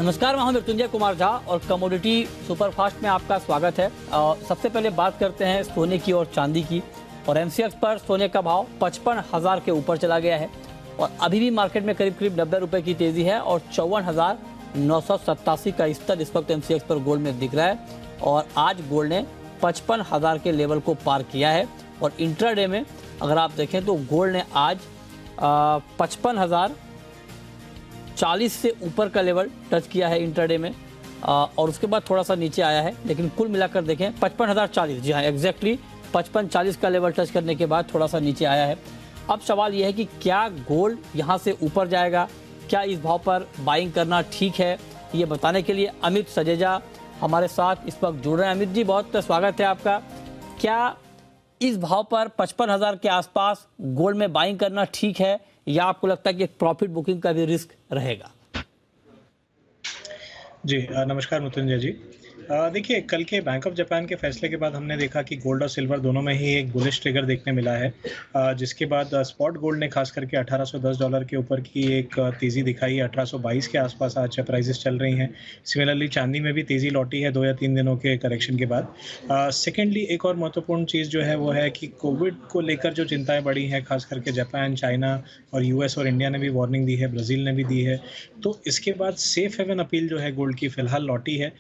नमस्कार, मैं हूं मृत्युंजय कुमार झा और कमोडिटी सुपरफास्ट में आपका स्वागत है। सबसे पहले बात करते हैं सोने की और चांदी की। और एमसीएक्स पर सोने का भाव 55,000 के ऊपर चला गया है और अभी भी मार्केट में करीब 90 रुपए की तेजी है और 54,987 का स्तर इस वक्त एमसीएक्स पर गोल्ड में दिख रहा है। और आज गोल्ड ने 55,000 के लेवल को पार किया है। और इंट्राडे में अगर आप देखें तो गोल्ड ने आज 55,040 से ऊपर का लेवल टच किया है इंट्राडे में, और उसके बाद थोड़ा सा नीचे आया है। लेकिन कुल मिलाकर देखें 55,040, जी हाँ एग्जैक्टली 55,40 का लेवल टच करने के बाद थोड़ा सा नीचे आया है। अब सवाल यह है कि क्या गोल्ड यहाँ से ऊपर जाएगा, क्या इस भाव पर बाइंग करना ठीक है, ये बताने के लिए अमित सजेजा हमारे साथ इस वक्त जुड़ रहे हैं। अमित जी, बहुत स्वागत है आपका। क्या इस भाव पर 55,000 के आसपास गोल्ड में बाइंग करना ठीक है या आपको लगता है कि एक प्रॉफिट बुकिंग का भी रिस्क रहेगा? जी नमस्कार मृत्युंजय जी। देखिए, कल के बैंक ऑफ जापान के फैसले के बाद हमने देखा कि गोल्ड और सिल्वर दोनों में ही एक बुलिश ट्रिगर देखने मिला है, जिसके बाद स्पॉट गोल्ड ने खास करके $1810 के ऊपर की एक तेज़ी दिखाई। 1822 के आसपास आज प्राइसेस चल रही हैं। सिमिलरली चांदी में भी तेज़ी लौटी है 2 या 3 दिनों के करेक्शन के बाद। सेकेंडली एक और महत्वपूर्ण चीज़ जो है वो है कि कोविड को लेकर जो चिंताएं बढ़ी हैं, खास करके जापान, चाइना और यूएस और इंडिया ने भी वार्निंग दी है, ब्राज़ील ने भी दी है। तो इसके बाद सेफ हेवन अपील जो है गोल्ड की फ़िलहाल लौटी है।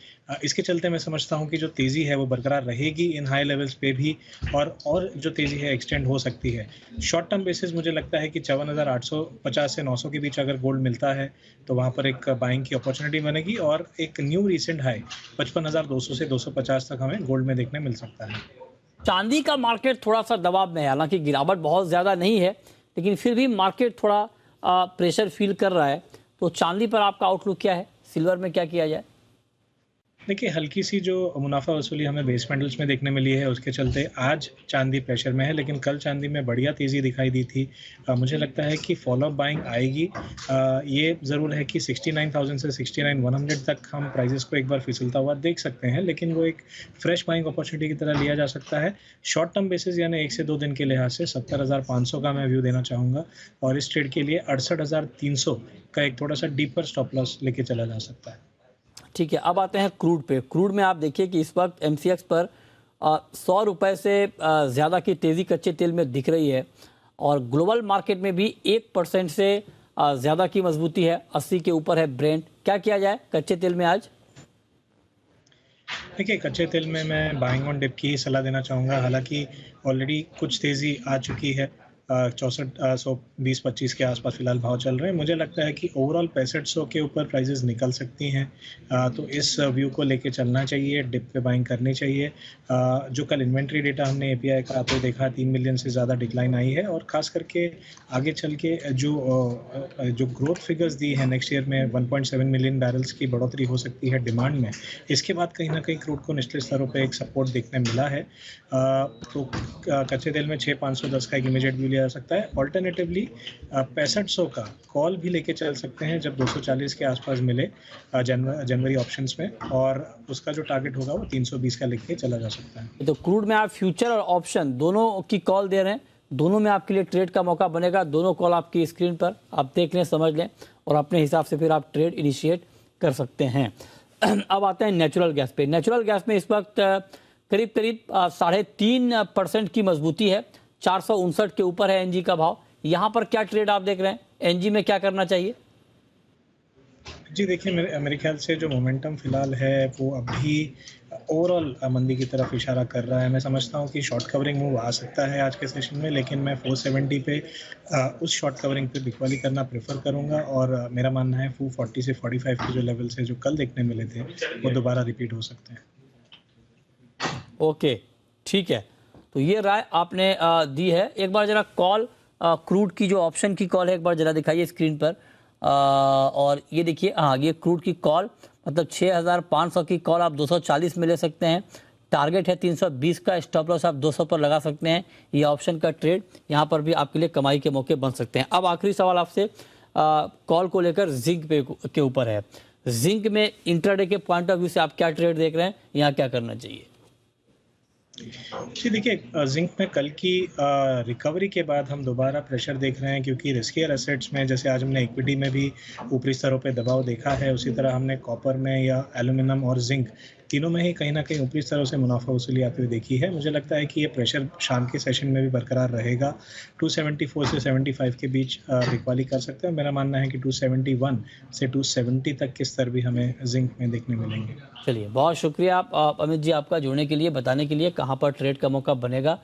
इसके चलते मैं समझता हूं कि जो तेज़ी है वो बरकरार रहेगी इन हाई लेवल्स पे भी, और जो तेज़ी है एक्सटेंड हो सकती है। शॉर्ट टर्म बेसिस मुझे लगता है कि 54,850 से 900 के बीच अगर गोल्ड मिलता है तो वहां पर एक बाइंग की अपॉर्चुनिटी बनेगी और एक न्यू रिसेंट हाई 55,200 से 250 तक हमें गोल्ड में देखने मिल सकता है। चांदी का मार्केट थोड़ा सा दबाव में है, हालांकि गिरावट बहुत ज़्यादा नहीं है लेकिन फिर भी मार्केट थोड़ा प्रेशर फील कर रहा है। तो चांदी पर आपका आउटलुक क्या है, सिल्वर में क्या किया जाए? देखिए, हल्की सी जो मुनाफा वसूली हमें बेस मेटल्स में देखने मिली है, उसके चलते आज चांदी प्रेशर में है, लेकिन कल चांदी में बढ़िया तेज़ी दिखाई दी थी। मुझे लगता है कि फॉलो अप बाइंग आएगी। ये ज़रूर है कि 69,000 से 69,100 तक हम प्राइसेस को एक बार फिसलता हुआ देख सकते हैं, लेकिन वो एक फ्रेश बाइंग अपॉर्चुनिटी की तरह लिया जा सकता है। शॉर्ट टर्म बेसिस यानी 1 से 2 दिन के लिहाज से 70,500 का मैं व्यू देना चाहूँगा और इस ट्रेड के लिए 68,300 का एक थोड़ा सा डीपर स्टॉप लॉस लेके चला जा सकता है। ठीक है, अब आते हैं क्रूड पे। क्रूड में आप देखिए कि इस वक्त एमसीएक्स पर 100 रुपए से ज़्यादा की तेज़ी कच्चे तेल में दिख रही है और ग्लोबल मार्केट में भी 1% से ज़्यादा की मजबूती है। 80 के ऊपर है ब्रेंट। क्या किया जाए कच्चे तेल में आज? देखिए, कच्चे तेल में मैं बाइंग ऑन डिप की ही सलाह देना चाहूँगा। हालांकि ऑलरेडी कुछ तेज़ी आ चुकी है। 64,120-25 के आसपास फिलहाल भाव चल रहे हैं। मुझे लगता है कि ओवरऑल 6500 के ऊपर प्राइसेस निकल सकती हैं। तो इस व्यू को लेके चलना चाहिए, डिप पे बाइंग करनी चाहिए। जो कल इन्वेंट्री डेटा हमने एपीआई का तो देखा 3 मिलियन से ज़्यादा डिक्लाइन आई है और ख़ास करके आगे चल के जो ग्रोथ फिगर्स दी है नेक्स्ट ईयर में 1.7 मिलियन बैरल्स की बढ़ोतरी हो सकती है डिमांड में। इसके बाद कहीं ना कहीं क्रूड को निचले स्तरों पे एक सपोर्ट देखने मिला है। तो कच्चे तेल में 6,510 का एक इमीडिएट व्यू लिया जा सकता है। ऑल्टरनेटिवली 6500 का कॉल भी लेके चल सकते हैं जब 240 के आसपास मिले जनवरी ऑप्शंस में, और उसका जो टारगेट होगा वो 320 का लेके चला जा सकता है। तो क्रूड में आप फ्यूचर और ऑप्शन दोनों की कॉल दे रहे हैं, दोनों में आपके लिए ट्रेड का मौका बनेगा। दोनों कॉल आपकी स्क्रीन पर आप देख लें, समझ लें और अपने हिसाब से फिर आप ट्रेड इनिशिएट कर सकते हैं। अब आते हैं नेचुरल गैस पे। नेचुरल गैस में इस वक्त करीब 3.5% की मजबूती है। 459 के ऊपर है एनजी का भाव। यहाँ पर क्या ट्रेड आप देख रहे हैं, एनजी में क्या करना चाहिए? जी देखिए, मेरे ख्याल से जो मोमेंटम फिलहाल है वो अभी ओवरऑल मंदी की तरफ इशारा कर रहा है। मैं समझता हूँ कि शॉर्ट कवरिंग मूव आ सकता है आज के सेशन में, लेकिन मैं 470 पे उस शॉर्ट कवरिंग पे बिकवाली करना प्रेफर करूँगा और मेरा मानना है 440 से 45 के जो लेवल्स है जो कल देखने मिले थे वो दोबारा रिपीट हो सकते हैं। ओके, ठीक है, तो ये राय आपने दी है। एक बार जरा कॉल क्रूड की जो ऑप्शन की कॉल है एक बार जरा दिखाइए स्क्रीन पर। और ये देखिए, हाँ ये क्रूड की कॉल, मतलब 6,500 की कॉल आप 240 में ले सकते हैं। टारगेट है 320 का, स्टॉप लॉस आप 200 पर लगा सकते हैं। ये ऑप्शन का ट्रेड यहाँ पर भी आपके लिए कमाई के मौके बन सकते हैं। अब आखिरी सवाल आपसे कॉल को लेकर जिंक पे के ऊपर है। जिंक में इंट्राडे के पॉइंट ऑफ व्यू से आप क्या ट्रेड देख रहे हैं, यहाँ क्या करना चाहिए? जी देखिए, जिंक में कल की रिकवरी के बाद हम दोबारा प्रेशर देख रहे हैं, क्योंकि रिस्कियर एसेट्स में जैसे आज हमने इक्विटी में भी ऊपरी स्तरों पे दबाव देखा है, उसी तरह हमने कॉपर में या एल्यूमिनियम और जिंक तीनों में ही कहीं न कहीं ऊपरी स्तरों से मुनाफा वसूली आती हुई देखी है। मुझे लगता है कि ये प्रेशर शाम के सेशन में भी बरकरार रहेगा। 274 से 75 के बीच बिकवाली कर सकते हैं। मेरा मानना है कि 271 से 270 तक के स्तर भी हमें जिंक में देखने मिलेंगे। चलिए, बहुत शुक्रिया आप अमित जी आपका जुड़ने के लिए, बताने के लिए कहाँ पर ट्रेड का मौका बनेगा।